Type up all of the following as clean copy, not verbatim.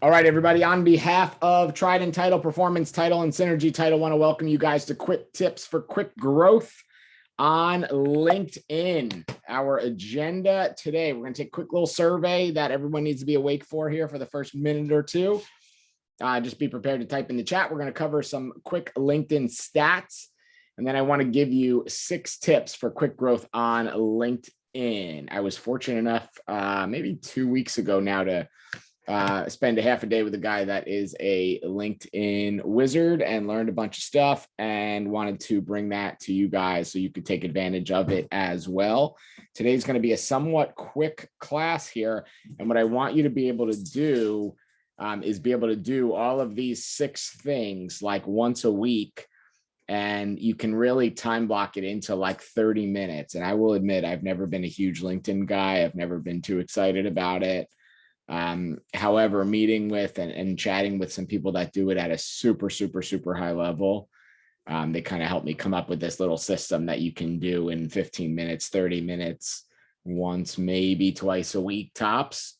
All right, everybody, on behalf of Trident Title, Performance Title, and Synergy Title, I want to welcome you guys to Quick Tips for Quick Growth on LinkedIn. Our agenda today, we're going to take a quick little survey that everyone needs to be awake for here for the first minute or two. Just be prepared to type in the chat. We're going to cover some quick LinkedIn stats, and then I want to give you 6 tips for quick growth on LinkedIn. I was fortunate enough maybe 2 weeks ago now to spend a half a day with a guy that is a LinkedIn wizard and learned a bunch of stuff and wanted to bring that to you guys so you could take advantage of it as well. Today's going to be a somewhat quick class here. And what I want you to be able to do is be able to do all of these 6 things like once a week. And you can really time block it into like 30 minutes. And I will admit, I've never been a huge LinkedIn guy. I've never been too excited about it. However, meeting with and chatting with some people that do it at a super high level, they kind of helped me come up with this little system that you can do in 15 minutes, 30 minutes, once, maybe twice a week tops,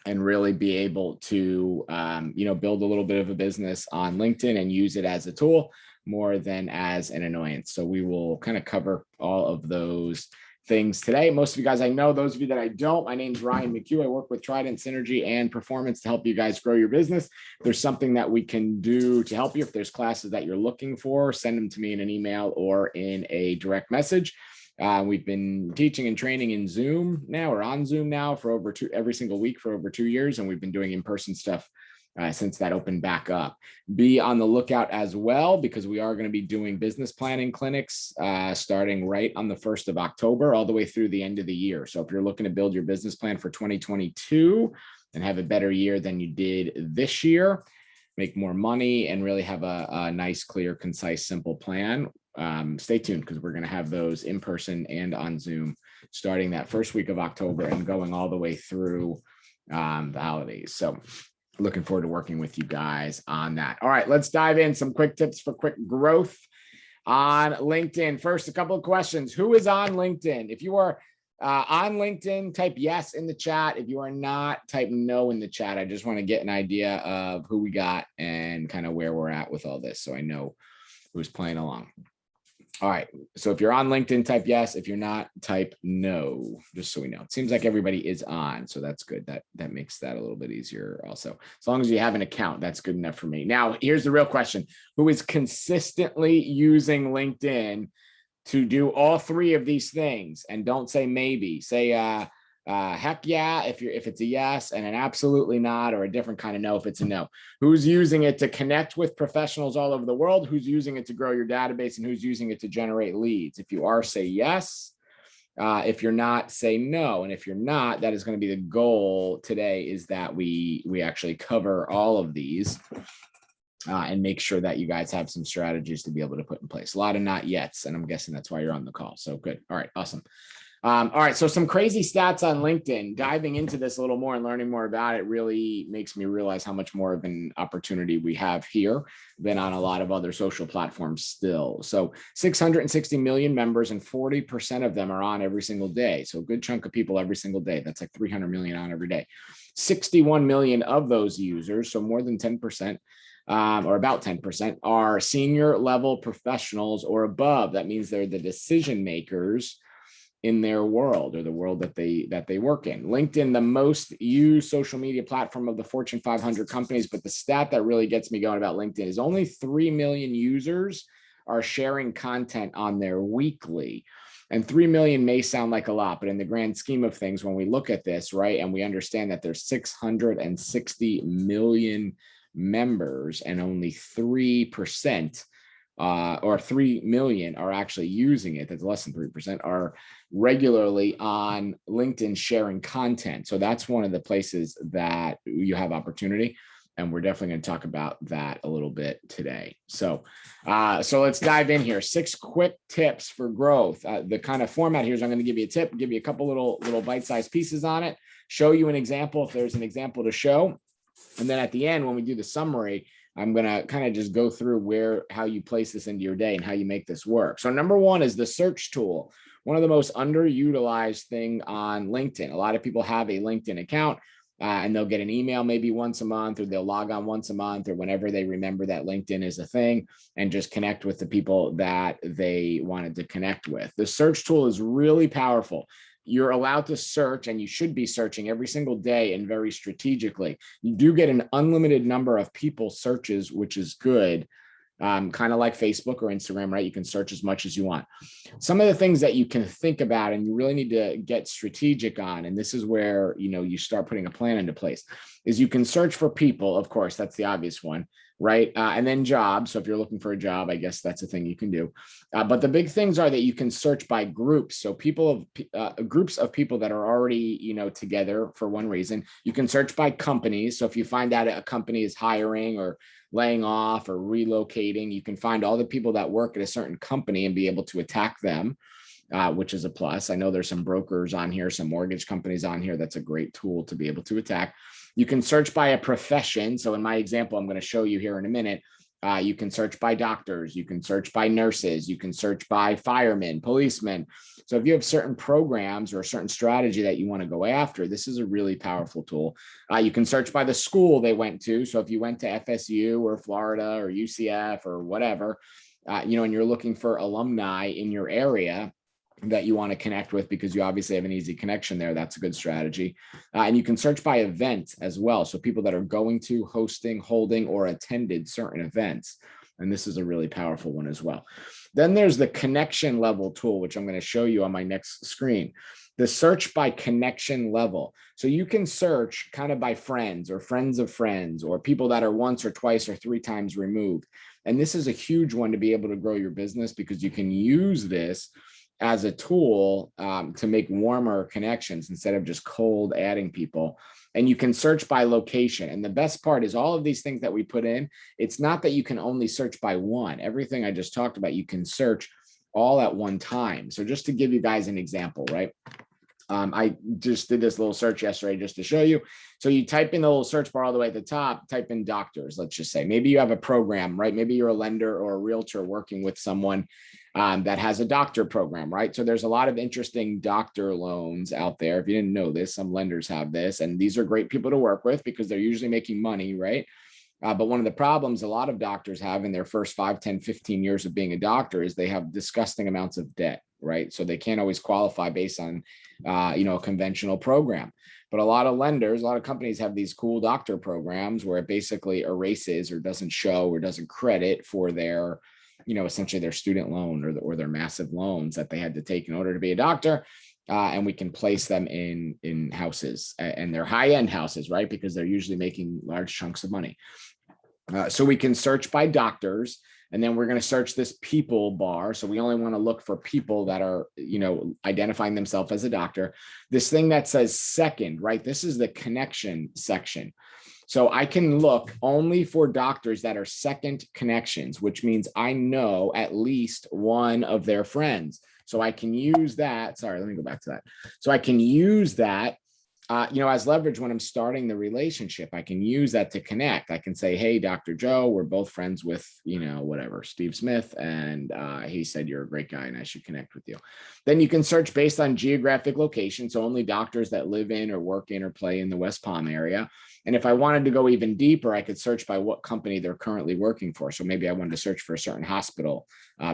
and really be able to, build a little bit of a business on LinkedIn and use it as a tool more than as an annoyance. So we will kind of cover all of those things today. Most of you guys I know, those of you that I don't, my name's Ryan McHugh. I work with Trident, Synergy, and Performance to help you guys grow your business. If there's something that we can do to help you, if there's classes that you're looking for, send them to me in an email or in a direct message. We've been teaching and training in Zoom now, or on Zoom now, for every single week for over 2 years, and we've been doing in-person stuff since that opened back up. Be on the lookout as well, because we are going to be doing business planning clinics starting right on the 1st of October all the way through the end of the year. So if you're looking to build your business plan for 2022 and have a better year than you did this year, make more money, and really have a nice, clear, concise, simple plan, stay tuned, because we're going to have those in person and on Zoom starting that first week of October and going all the way through the holidays. So looking forward to working with you guys on that. All right, let's dive in. Some quick tips for quick growth on LinkedIn. First, a couple of questions. Who is on LinkedIn? If you are on LinkedIn, type yes in the chat. If you are not, type no in the chat. I just want to get an idea of who we got and kind of where we're at with all this, so I know who's playing along. All right, so if you're on LinkedIn, type yes. If you're not, type no, just so we know. It seems like everybody is on, so that's good. That makes that a little bit easier also. As long as you have an account, that's good enough for me. Now, here's the real question. Who is consistently using LinkedIn to do all 3 of these things? And don't say maybe. Say heck yeah if it's a yes, and an absolutely not, or a different kind of no if it's a no. Who's using it to connect with professionals all over the world? Who's using it to grow your database? And who's using it to generate leads? If you are, say yes. If you're not, say no. And if you're not, that is going to be the goal today, is that we actually cover all of these and make sure that you guys have some strategies to be able to put in place. A lot of not yets, and I'm guessing that's why you're on the call. So good. All right, awesome. All right, so some crazy stats on LinkedIn. Diving into this a little more and learning more about it really makes me realize how much more of an opportunity we have here than on a lot of other social platforms still. So 660 million members, and 40% of them are on every single day. So a good chunk of people every single day. That's like 300 million on every day. 61 million of those users, so more than 10%, or about 10%, are senior level professionals or above. That means they're the decision makers in their world, or the world that they work in. LinkedIn, the most used social media platform of the Fortune 500 companies. But the stat that really gets me going about LinkedIn is only 3 million users are sharing content on there weekly. And 3 million may sound like a lot, but in the grand scheme of things, when we look at this, right, and we understand that there's 660 million members, and only 3%, or 3 million are actually using it, that's less than 3%, are regularly on LinkedIn sharing content. So that's one of the places that you have opportunity. And we're definitely going to talk about that a little bit today. So let's dive in here. 6 quick tips for growth. The kind of format here is I'm going to give you a tip, give you a couple little bite-sized pieces on it, show you an example if there's an example to show. And then at the end, when we do the summary, I'm going to kind of just go through how you place this into your day and how you make this work. So number 1 is the search tool. One of the most underutilized thing on LinkedIn. A lot of people have a LinkedIn account. and they'll get an email maybe once a month, or they'll log on once a month, or whenever they remember that LinkedIn is a thing, and just connect with the people that they wanted to connect with. The search tool is really powerful. You're allowed to search, and you should be searching every single day and very strategically. You do get an unlimited number of people searches, which is good. Kind of like Facebook or Instagram, right? You can search as much as you want. Some of the things that you can think about and you really need to get strategic on, and this is where, you start putting a plan into place, is you can search for people. Of course, that's the obvious one, right? And then jobs. So if you're looking for a job, I guess that's a thing you can do. But the big things are that you can search by groups. So groups of people that are already, together for one reason. You can search by companies. So if you find out a company is hiring or laying off or relocating, you can find all the people that work at a certain company and be able to attack them, which is a plus. I know there's some brokers on here, some mortgage companies on here. That's a great tool to be able to attack. You can search by a profession. So in my example, I'm going to show you here in a minute, you can search by doctors, you can search by nurses, you can search by firemen, policemen. So if you have certain programs or a certain strategy that you want to go after, this is a really powerful tool. You can search by the school they went to. So if you went to FSU or Florida or UCF or whatever, and you're looking for alumni in your area that you want to connect with because you obviously have an easy connection there, that's a good strategy. And you can search by event as well. So people that are going to, hosting, holding, or attended certain events. And this is a really powerful one as well. Then there's the connection level tool, which I'm going to show you on my next screen. The search by connection level. So you can search kind of by friends or friends of friends or people that are once or twice or 3 times removed. And this is a huge one to be able to grow your business because you can use this as a tool to make warmer connections instead of just cold adding people. And you can search by location. And the best part is all of these things that we put in, it's not that you can only search by one. Everything I just talked about, you can search all at one time. So just to give you guys an example, right? I just did this little search yesterday just to show you. So you type in the little search bar all the way at the top, type in doctors, let's just say. Maybe you have a program, right? Maybe you're a lender or a realtor working with someone that has a doctor program, right? So there's a lot of interesting doctor loans out there. If you didn't know this, some lenders have this, and these are great people to work with because they're usually making money, right? But one of the problems a lot of doctors have in their first 5, 10, 15 years of being a doctor is they have disgusting amounts of debt, right? So they can't always qualify based on, a conventional program. But a lot of lenders, a lot of companies have these cool doctor programs where it basically erases or doesn't show or doesn't credit for their, essentially their student loan or their massive loans that they had to take in order to be a doctor. And we can place them in houses, and they're high-end houses, right? Because they're usually making large chunks of money. So we can search by doctors, and then we're going to search this people bar. So we only want to look for people that are, identifying themselves as a doctor. This thing that says second, right? This is the connection section. So I can look only for doctors that are second connections, which means I know at least one of their friends. So I can use that. Sorry, let me go back to that. So I can use that, as leverage when I'm starting the relationship. I can use that to connect. I can say, hey, Dr. Joe, we're both friends with, whatever, Steve Smith. And he said, you're a great guy and I should connect with you. Then you can search based on geographic location. So only doctors that live in or work in or play in the West Palm area. And if I wanted to go even deeper, I could search by what company they're currently working for. So maybe I wanted to search for a certain hospital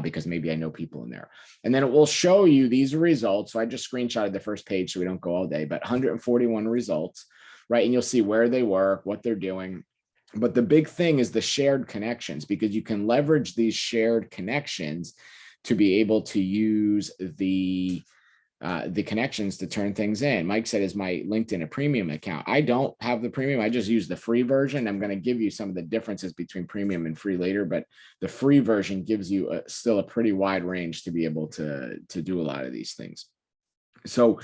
because maybe I know people in there. And then it will show you these results. So I just screenshotted the first page so we don't go all day, but 141 results, right? And you'll see where they work, what they're doing. But the big thing is the shared connections, because you can leverage these shared connections to be able to use the connections to turn things in. Mike said, is my LinkedIn a premium account? I don't have the premium. I just use the free version. I'm going to give you some of the differences between premium and free later, but the free version gives you still a pretty wide range to be able to do a lot of these things. So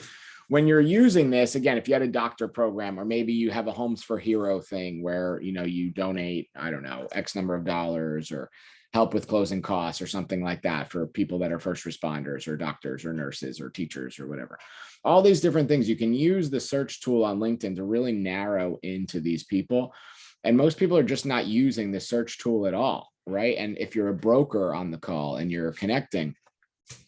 when you're using this, again, if you had a doctor program, or maybe you have a Homes for Hero thing where, you donate, I don't know, X number of dollars or help with closing costs or something like that for people that are first responders or doctors or nurses or teachers or whatever. All these different things, you can use the search tool on LinkedIn to really narrow into these people. And most people are just not using the search tool at all, right? And if you're a broker on the call and you're connecting,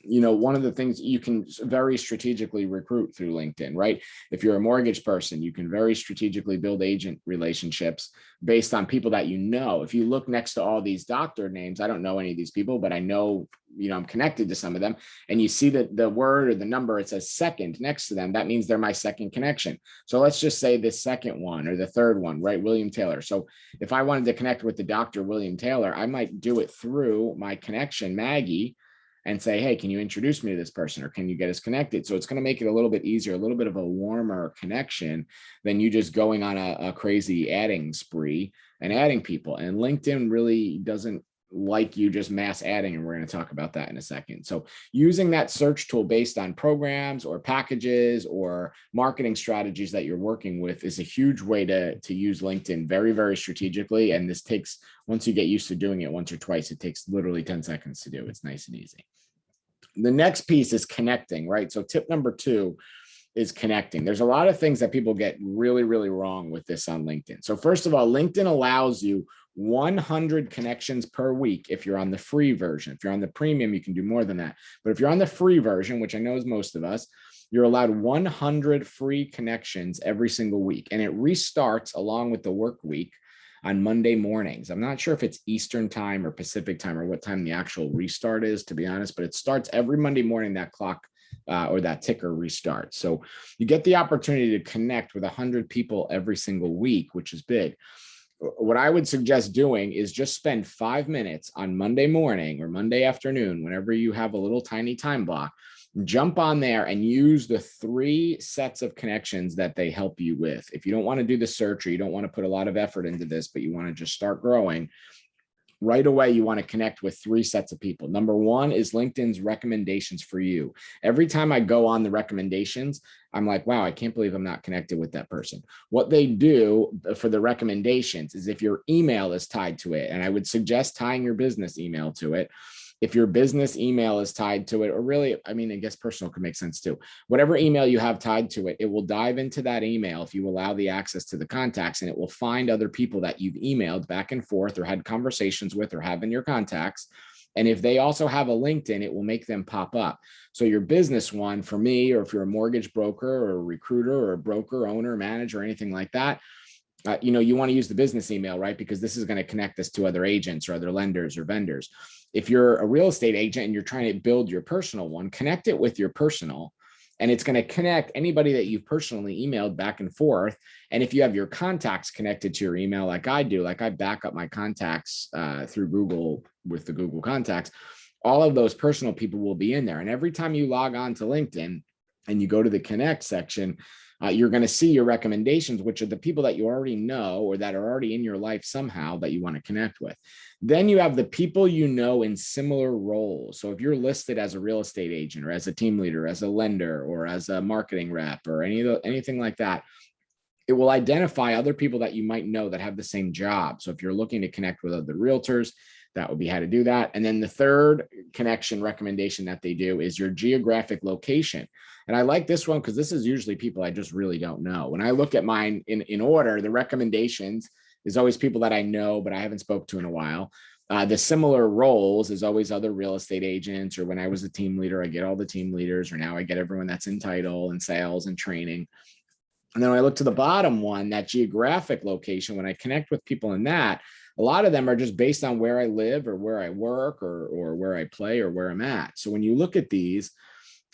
one of the things you can very strategically recruit through LinkedIn, right? If you're a mortgage person, you can very strategically build agent relationships based on people that you know. If you look next to all these doctor names, I don't know any of these people, but I know, I'm connected to some of them, and you see that the word or the number, it says second next to them. That means they're my second connection. So let's just say the second one or the third one, right? William Taylor. So if I wanted to connect with the Dr. William Taylor, I might do it through my connection, Maggie, and say, hey, can you introduce me to this person, or can you get us connected? So it's going to make it a little bit easier, a little bit of a warmer connection than you just going on a crazy adding spree and adding people. And LinkedIn really doesn't like you just mass adding, and we're going to talk about that in a second. So using that search tool based on programs or packages or marketing strategies that you're working with is a huge way to use LinkedIn very, very strategically. And this takes, once you get used to doing it once or twice, it takes literally 10 seconds to do. It's nice and easy. The next piece is connecting, right? So tip number 2 is connecting. There's a lot of things that people get really, really wrong with this on LinkedIn. So first of all, LinkedIn allows you 100 connections per week if you're on the free version. If you're on the premium, you can do more than that. But if you're on the free version, which I know is most of us, you're allowed 100 free connections every single week. And it restarts along with the work week on Monday mornings. I'm not sure if it's Eastern time or Pacific time or what time the actual restart is, to be honest, but it starts every Monday morning, that clock or that ticker restarts. So you get the opportunity to connect with 100 people every single week, which is big. What I would suggest doing is just spend 5 minutes on Monday morning or Monday afternoon, whenever you have a little tiny time block, jump on there and use the 3 sets of connections that they help you with. If you don't want to do the search, or you don't want to put a lot of effort into this, but you want to just start growing, right away, you want to connect with 3 sets of people. Number 1 is LinkedIn's recommendations for you. Every time I go on the recommendations, I'm like, wow, I can't believe I'm not connected with that person. What they do for the recommendations is if your email is tied to it, and I would suggest tying your business email to it. If your business email is tied to it, or really, I guess personal could make sense too. Whatever email you have tied to it, it will dive into that email if you allow the access to the contacts, and it will find other people that you've emailed back and forth or had conversations with or have in your contacts. And if they also have a LinkedIn, it will make them pop up. So your business one, for me, or if you're a mortgage broker or a recruiter or a broker, owner, manager, or anything like that, you want to use the business email, right? Because this is going to connect us to other agents or other lenders or vendors. If you're a real estate agent and you're trying to build your personal one, connect it with your personal, and it's going to connect anybody that you've personally emailed back and forth. And if you have your contacts connected to your email, like I do, like I back up my contacts through Google with the Google Contacts, all of those personal people will be in there. And every time you log on to LinkedIn and you go to the connect section, you're going to see your recommendations, which are the people that you already know or that are already in your life somehow that you want to connect with. Then you have the people you know in similar roles. So if you're listed as a real estate agent or as a team leader, as a lender, or as a marketing rep or anything like that, it will identify other people that you might know that have the same job. So if you're looking to connect with other realtors, that would be how to do that. And then the third connection recommendation that they do is your geographic location. And I like this one because this is usually people I just really don't know. When I look at mine in order, the recommendations is always people that I know, but I haven't spoke to in a while. The similar roles is always other real estate agents, or when I was a team leader, I get all the team leaders, or now I get everyone that's in title and sales and training. And then when I look to the bottom one, that geographic location, when I connect with people in that, a lot of them are just based on where I live or where I work or where I play or where I'm at. So when you look at these,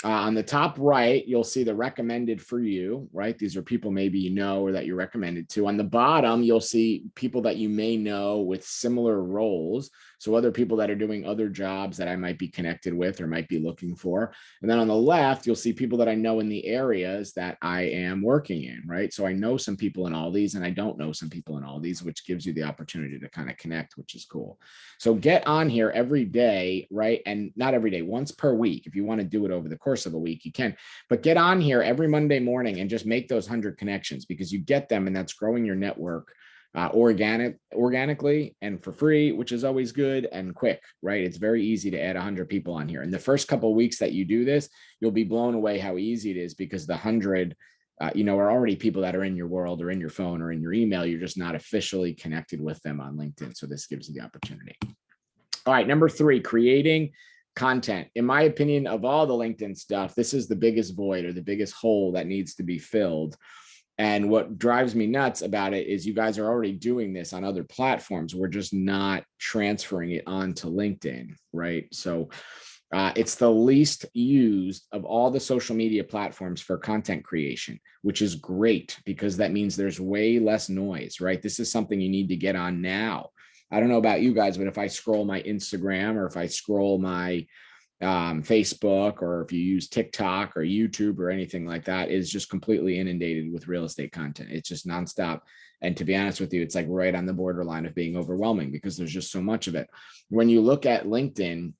on the top right, you'll see the recommended for you, right? These are people maybe you know or that you're recommended to. On the bottom, you'll see people that you may know with similar roles. So other people that are doing other jobs that I might be connected with or might be looking for. And then on the left, you'll see people that I know in the areas that I am working in, right? So I know some people in all these and I don't know some people in all these, which gives you the opportunity to kind of connect, which is cool. So get on here every day, right? And not every day, once per week. If you want to do it over the course of a week, you can, but get on here every Monday morning and just make those 100 connections, because you get them and that's growing your network organically and for free, which is always good and quick, right? It's very easy to add 100 people on here. And the first couple of weeks that you do this, you'll be blown away how easy it is, because the 100 are already people that are in your world or in your phone or in your email. You're just not officially connected with them on LinkedIn. So this gives you the opportunity. All right, number 3, creating content. In my opinion, of all the LinkedIn stuff, this is the biggest void or the biggest hole that needs to be filled. And what drives me nuts about it is you guys are already doing this on other platforms. We're just not transferring it onto LinkedIn, right? So it's the least used of all the social media platforms for content creation, which is great because that means there's way less noise, right? This is something you need to get on now. I don't know about you guys, but if I scroll my Instagram or if I scroll my Facebook, or if you use TikTok or YouTube or anything like that, is just completely inundated with real estate content. It's just nonstop. And to be honest with you, it's like right on the borderline of being overwhelming because there's just so much of it. When you look at LinkedIn,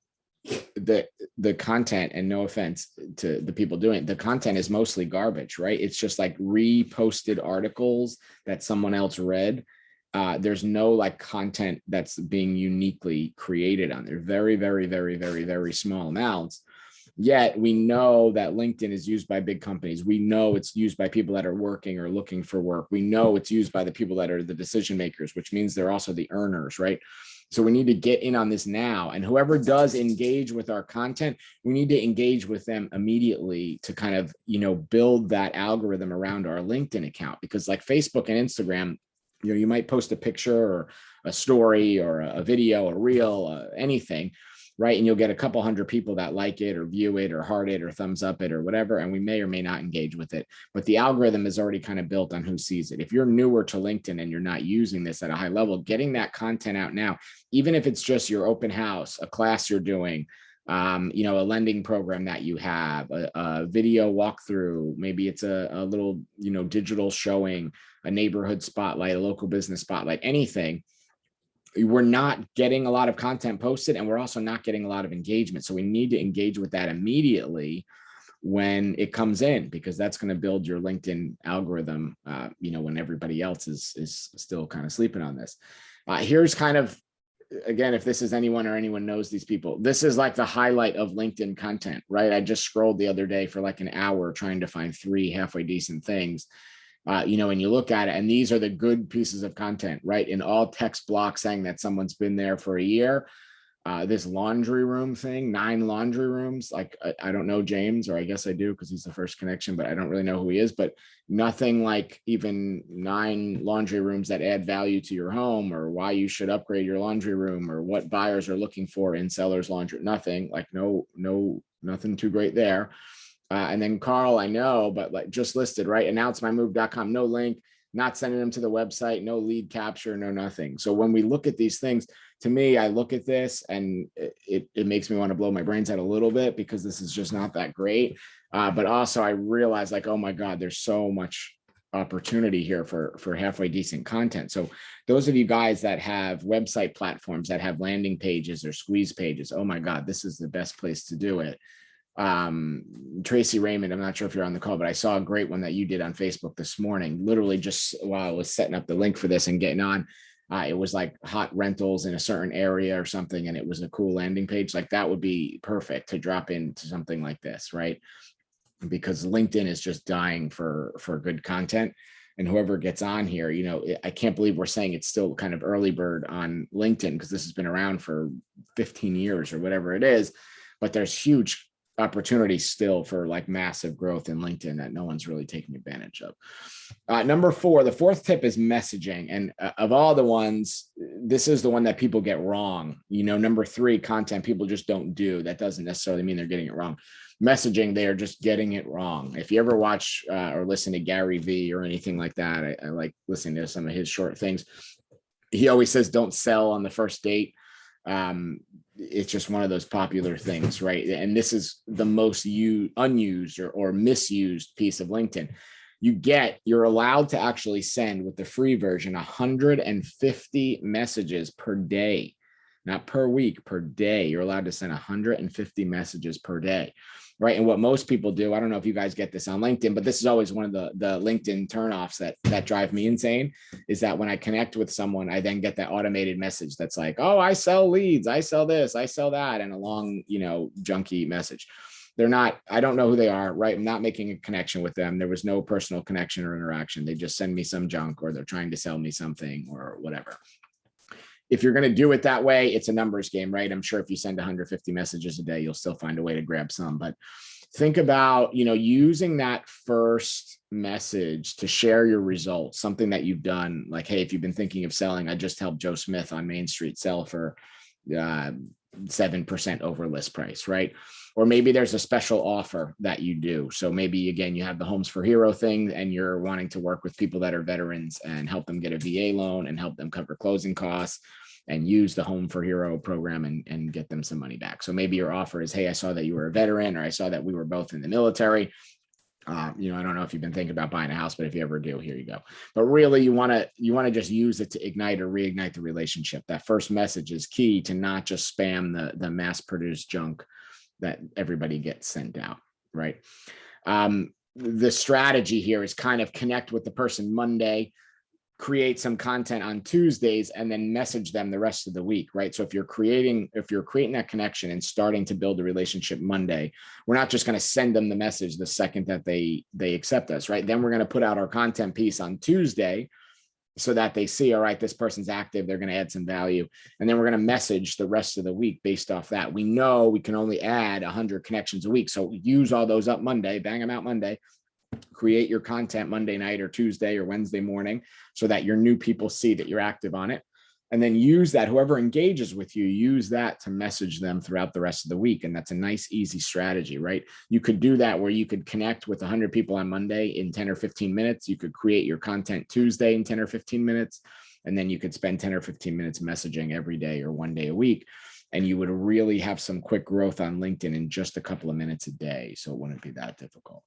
the content, and no offense to the people doing it, the content is mostly garbage, right? It's just like reposted articles that someone else read. There's no like content that's being uniquely created on there. Very, very, very, very, very small amounts. Yet we know that LinkedIn is used by big companies. We know it's used by people that are working or looking for work. We know it's used by the people that are the decision makers, which means they're also the earners, right? So we need to get in on this now. And whoever does engage with our content, we need to engage with them immediately to kind of, build that algorithm around our LinkedIn account. Because like Facebook and Instagram, you might post a picture or a story or a video, a reel, anything, right? And you'll get a couple hundred people that like it or view it or heart it or thumbs up it or whatever. And we may or may not engage with it, but the algorithm is already kind of built on who sees it. If you're newer to LinkedIn and you're not using this at a high level, getting that content out now, even if it's just your open house, a class you're doing, a lending program that you have, a video walkthrough, maybe it's a little, digital showing, a neighborhood spotlight, a local business spotlight, anything. We're not getting a lot of content posted, and we're also not getting a lot of engagement. So we need to engage with that immediately when it comes in, because that's going to build your LinkedIn algorithm, when everybody else is still kind of sleeping on this. Here's kind of, again, if this is anyone or anyone knows these people, this is like the highlight of LinkedIn content, right? I just scrolled the other day for like an hour trying to find 3 halfway decent things. And you look at it, and these are the good pieces of content, right? In all text blocks saying that someone's been there for a year. This laundry room thing, 9 laundry rooms. Like, I don't know James, or I guess I do because he's the first connection, but I don't really know who he is. But nothing like even 9 laundry rooms that add value to your home, or why you should upgrade your laundry room, or what buyers are looking for in sellers laundry. Nothing, like nothing too great there. And then Carl, I know, but like just listed, right? AnnounceMyMove.com, no link, not sending them to the website, no lead capture, no nothing. So when we look at these things, to me, I look at this and it makes me want to blow my brains out a little bit, because this is just not that great. But also I realize, like, oh my God, there's so much opportunity here for halfway decent content. So those of you guys that have website platforms that have landing pages or squeeze pages, oh my God, this is the best place to do it. Tracy Raymond, I'm not sure if you're on the call, but I saw a great one that you did on Facebook this morning, literally just while I was setting up the link for this and getting on. It was like hot rentals in a certain area or something, and it was a cool landing page. Like, that would be perfect to drop into something like this, right? Because LinkedIn is just dying for good content. And whoever gets on here, I can't believe we're saying it's still kind of early bird on LinkedIn, because this has been around for 15 years or whatever it is, but there's huge opportunity still for like massive growth in LinkedIn that no one's really taking advantage of. Number 4, the 4th tip is messaging. And of all the ones, this is the one that people get wrong. Number 3, content, people just don't do. That doesn't necessarily mean they're getting it wrong. Messaging, they are just getting it wrong. If you ever watch or listen to Gary Vee or anything like that, I like listening to some of his short things. He always says, don't sell on the first date. It's just one of those popular things, right? And this is the most unused or misused piece of LinkedIn. You're allowed to actually send, with the free version, 150 messages per day, not per week, per day. You're allowed to send 150 messages per day, right? And what most people do, I don't know if you guys get this on LinkedIn, but this is always one of the LinkedIn turnoffs that drive me insane, is that when I connect with someone, I then get that automated message that's like, oh, I sell leads, I sell this, I sell that, and a long, junky message. I don't know who they are, right? I'm not making a connection with them. There was no personal connection or interaction. They just send me some junk, or they're trying to sell me something or whatever. if you're going to do it that way, it's a numbers game, right? I'm sure if you send 150 messages a day, you'll still find a way to grab some. But think about, using that first message to share your results, something that you've done. Like, hey, if you've been thinking of selling, I just helped Joe Smith on Main Street sell for 7% over list price, right? Or maybe there's a special offer that you do. So maybe, again, you have the Homes for Hero thing and you're wanting to work with people that are veterans and help them get a VA loan and help them cover closing costs and use the Home for Hero program and get them some money back. So maybe your offer is, hey, I saw that you were a veteran, or I saw that we were both in the military. I don't know if you've been thinking about buying a house, but if you ever do, here you go. But really, you want to just use it to ignite or reignite the relationship. That first message is key to not just spam the mass produced junk that everybody gets sent out, right? The strategy here is kind of connect with the person Monday, create some content on Tuesdays, and then message them the rest of the week, right? So if you're creating that connection and starting to build a relationship Monday, we're not just going to send them the message the second that they accept us, right? Then we're going to put out our content piece on Tuesday so that they see, all right, this person's active, they're going to add some value. And then we're going to message the rest of the week based off that. We know we can only add 100 connections a week. So use all those up Monday, bang them out Monday, create your content Monday night or Tuesday or Wednesday morning so that your new people see that you're active on it. And then use that, whoever engages with you, use that to message them throughout the rest of the week. And that's a nice, easy strategy, right? You could do that where you could connect with 100 people on Monday in 10 or 15 minutes. You could create your content Tuesday in 10 or 15 minutes. And then you could spend 10 or 15 minutes messaging every day or one day a week. And you would really have some quick growth on LinkedIn in just a couple of minutes a day. So it wouldn't be that difficult.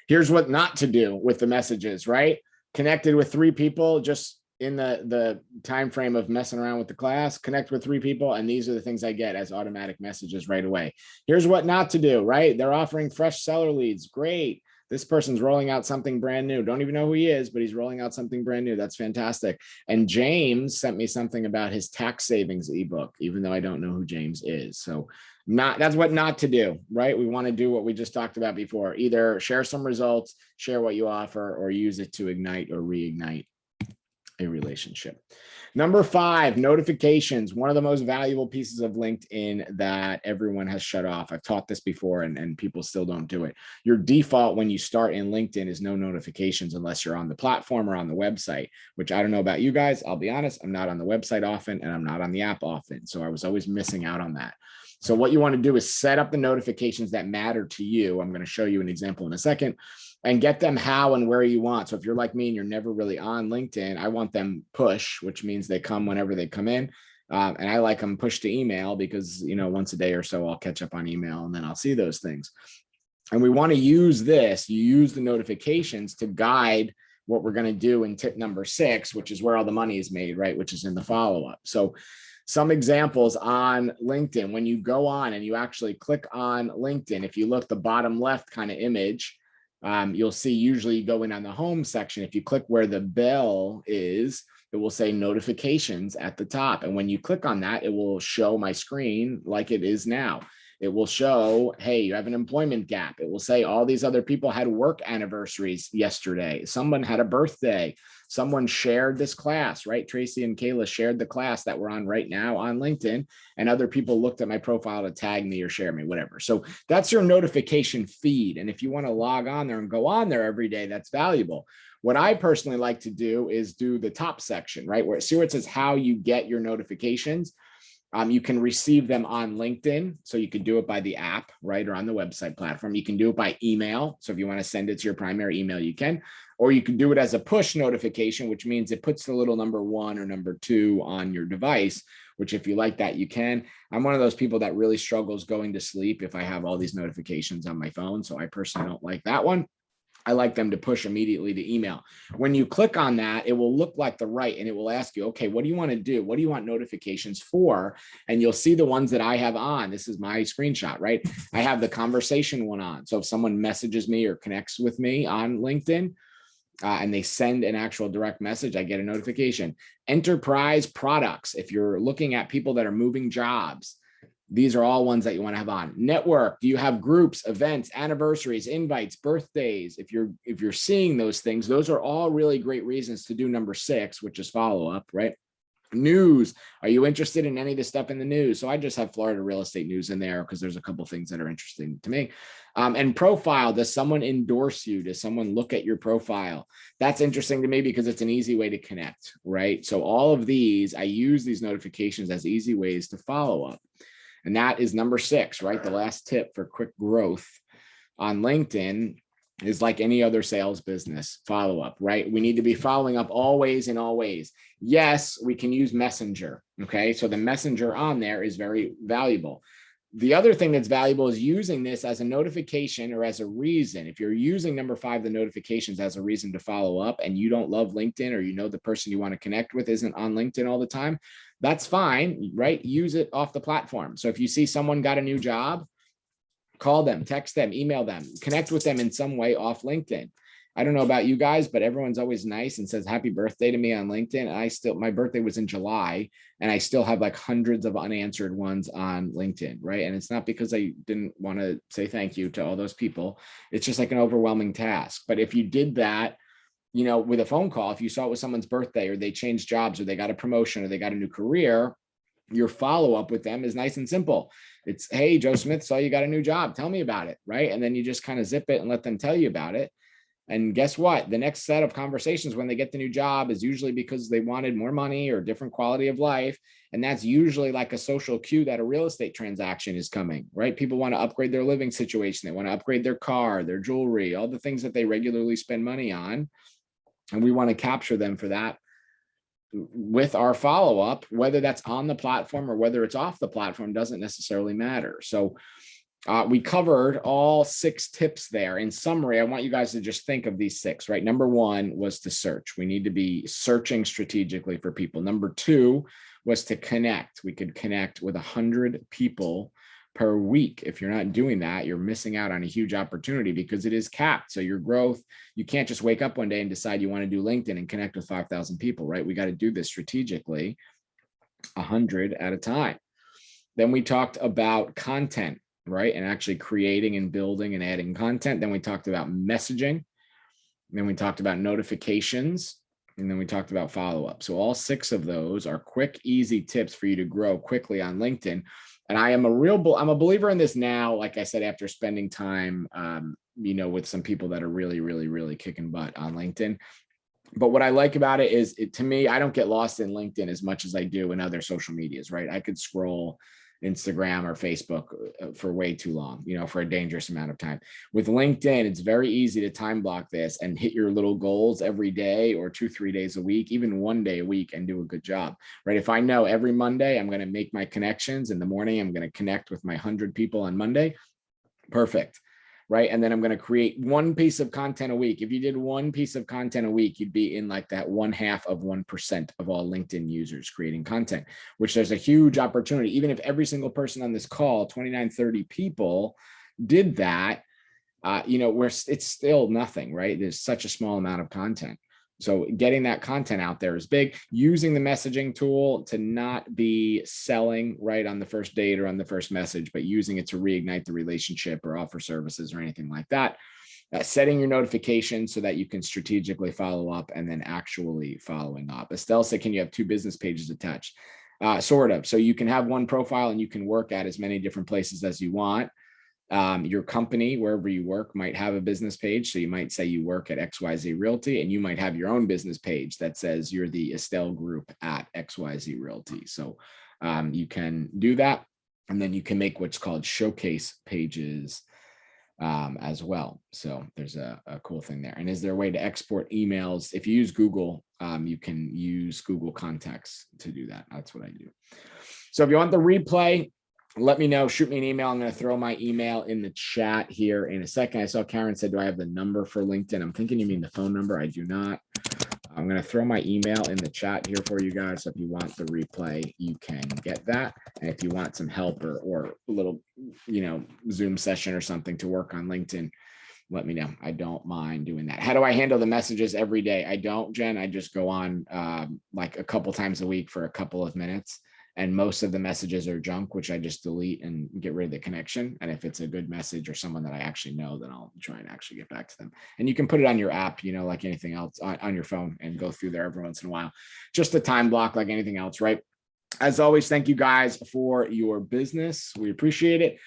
Here's what not to do with the messages, right? Connected with 3 people, just in the time frame of messing around with the class, connect with 3 people, and these are the things I get as automatic messages right away. Here's what not to do, right? They're offering fresh seller leads. Great. This person's rolling out something brand new. Don't even know who he is, but he's rolling out something brand new. That's fantastic. And James sent me something about his tax savings ebook, even though I don't know who James is. So that's what not to do, right? We want to do what we just talked about before. Either share some results, share what you offer, or use it to ignite or reignite a relationship. Number 5, notifications. One of the most valuable pieces of LinkedIn that everyone has shut off. I've taught this before and people still don't do it. Your default when you start in LinkedIn is no notifications unless you're on the platform or on the website, which I don't know about you guys. I'll be honest, I'm not on the website often and I'm not on the app often. So I was always missing out on that. So what you want to do is set up the notifications that matter to you. I'm going to show you an example in a second. And get them how and where you want. So if you're like me and you're never really on LinkedIn, I want them push, which means they come whenever they come in. And I like them push to email because, once a day or so, I'll catch up on email and then I'll see those things. And we want to use this. You use the notifications to guide what we're going to do in tip number 6, which is where all the money is made, right? Which is in the follow-up. So some examples on LinkedIn, when you go on and you actually click on LinkedIn, if you look the bottom left kind of image, you'll see usually you go in on the home section. If you click where the bell is, it will say notifications at the top. And when you click on that, it will show my screen like it is now. It will show, hey, you have an employment gap. It will say all these other people had work anniversaries yesterday. Someone had a birthday. Someone shared this class, right? Tracy and Kayla shared the class that we're on right now on LinkedIn, and other people looked at my profile to tag me or share me, whatever. So that's your notification feed. And if you want to log on there and go on there every day, that's valuable. What I personally like to do is do the top section, right? See where it says how you get your notifications. You can receive them on LinkedIn. So you can do it by the app, right? Or on the website platform. You can do it by email. So if you want to send it to your primary email, you can. Or you can do it as a push notification, which means it puts the little number 1 or number 2 on your device, which if you like that, you can. I'm one of those people that really struggles going to sleep if I have all these notifications on my phone. So I personally don't like that one. I like them to push immediately to email. When you click on that, it will look like the right and it will ask you, okay, what do you want to do? What do you want notifications for? And you'll see the ones that I have on. This is my screenshot, right? I have the conversation one on. So if someone messages me or connects with me on LinkedIn, and they send an actual direct message, I get a notification. Enterprise products. If you're looking at people that are moving jobs, these are all ones that you want to have on. Network. Do you have groups, events, anniversaries, invites, birthdays? If you're seeing those things, those are all really great reasons to do number 6, which is follow up, right? News. Are you interested in any of the stuff in the news? So I just have Florida real estate news in there because there's a couple things that are interesting to me. And profile, does someone endorse you? Does someone look at your profile? That's interesting to me because it's an easy way to connect, right? So all of these, I use these notifications as easy ways to follow up. And that is number 6, right? The last tip for quick growth on LinkedIn is like any other sales business, follow up, right? We need to be following up always in all ways. Yes, we can use Messenger. Okay. So the Messenger on there is very valuable. The other thing that's valuable is using this as a notification or as a reason. If you're using number 5, the notifications as a reason to follow up, and you don't love LinkedIn, or you know the person you want to connect with isn't on LinkedIn all the time, that's fine, right? Use it off the platform. So if you see someone got a new job, call them, text them, email them, connect with them in some way off LinkedIn. I don't know about you guys, but everyone's always nice and says happy birthday to me on LinkedIn. My birthday was in July, and I still have like hundreds of unanswered ones on LinkedIn, right? And it's not because I didn't want to say thank you to all those people. It's just like an overwhelming task. But if you did that, with a phone call, if you saw it was someone's birthday, or they changed jobs, or they got a promotion, or they got a new career, your follow-up with them is nice and simple. It's, hey, Joe Smith, saw you got a new job. Tell me about it, right? And then you just kind of zip it and let them tell you about it. And guess what? The next set of conversations when they get the new job is usually because they wanted more money or different quality of life. And that's usually like a social cue that a real estate transaction is coming, right? People want to upgrade their living situation. They want to upgrade their car, their jewelry, all the things that they regularly spend money on. And we want to capture them for that with our follow-up, whether that's on the platform or whether it's off the platform doesn't necessarily matter. So we covered all 6 tips there. In summary, I want you guys to just think of these 6, right? Number 1 was to search. We need to be searching strategically for people. Number 2 was to connect. We could connect with 100 people per week. If you're not doing that, you're missing out on a huge opportunity because it is capped. So your growth, you can't just wake up one day and decide you want to do LinkedIn and connect with 5,000 people, right? We got to do this strategically, 100 at a time. Then we talked about content, right? And actually creating and building and adding content. Then we talked about messaging. Then we talked about notifications. And then we talked about follow-up. So all 6 of those are quick, easy tips for you to grow quickly on LinkedIn. And I'm a believer in this now, like I said, after spending time, with some people that are really, really, really kicking butt on LinkedIn. But what I like about it is, to me, I don't get lost in LinkedIn as much as I do in other social medias, right? I could scroll Instagram or Facebook for way too long, for a dangerous amount of time. With LinkedIn, it's very easy to time block this and hit your little goals every day, or 2-3 days a week, even 1 day a week, and do a good job, right? If I know every Monday I'm going to make my connections in the morning, I'm going to connect with my 100 people on Monday, perfect. Right. And then I'm going to create 1 piece of content a week. If you did 1 piece of content a week, you'd be in like that 0.5% of all LinkedIn users creating content, which there's a huge opportunity. Even if every single person on this call, 29, 30 people, did that, it's still nothing, right? There's such a small amount of content. So getting that content out there is big. Using the messaging tool to not be selling right on the first date or on the first message, but using it to reignite the relationship or offer services or anything like that. Setting your notifications so that you can strategically follow up, and then actually following up. Estelle said, can you have 2 business pages attached? Sort of. So you can have 1 profile and you can work at as many different places as you want. Your company, wherever you work, might have a business page. So you might say you work at XYZ Realty, and you might have your own business page that says you're the Estelle Group at XYZ Realty. So you can do that. And then you can make what's called showcase pages as well. So there's a cool thing there. And is there a way to export emails? If you use Google, you can use Google Contacts to do that. That's what I do. So if you want the replay, let me know. Shoot me an email. I'm going to throw my email in the chat here in a second. I saw Karen said, do I have the number for LinkedIn? I'm thinking you mean the phone number. I do not. I'm going to throw my email in the chat here for you guys. So if you want the replay, you can get that. And if you want some help or a little, Zoom session or something to work on LinkedIn, let me know. I don't mind doing that. How do I handle the messages every day? I don't, Jen. I just go on like a couple times a week for a couple of minutes And most of the messages are junk, which I just delete and get rid of the connection. And if it's a good message or someone that I actually know, then I'll try and actually get back to them. And you can put it on your app, like anything else on your phone, and go through there every once in a while. Just a time block like anything else, right? As always, thank you guys for your business. We appreciate it.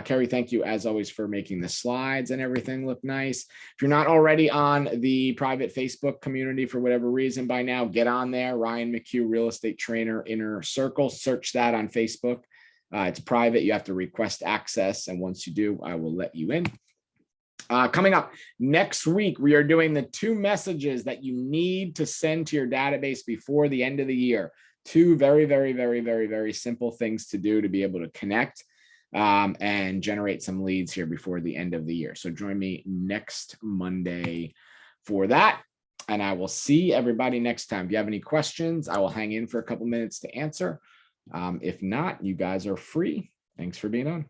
Carrie, thank you as always for making the slides and everything look nice. If you're not already on the private Facebook community for whatever reason by now, get on there. Ryan McHugh, Real Estate Trainer, Inner Circle. Search that on Facebook. It's private. You have to request access. And once you do, I will let you in. Coming up next week, we are doing the 2 messages that you need to send to your database before the end of the year. 2 very, very, very, very, very simple things to do to be able to connect and generate some leads here before the end of the year. So join me next Monday for that. And I will see everybody next time. If you have any questions, I will hang in for a couple minutes to answer. If not, you guys are free. Thanks for being on.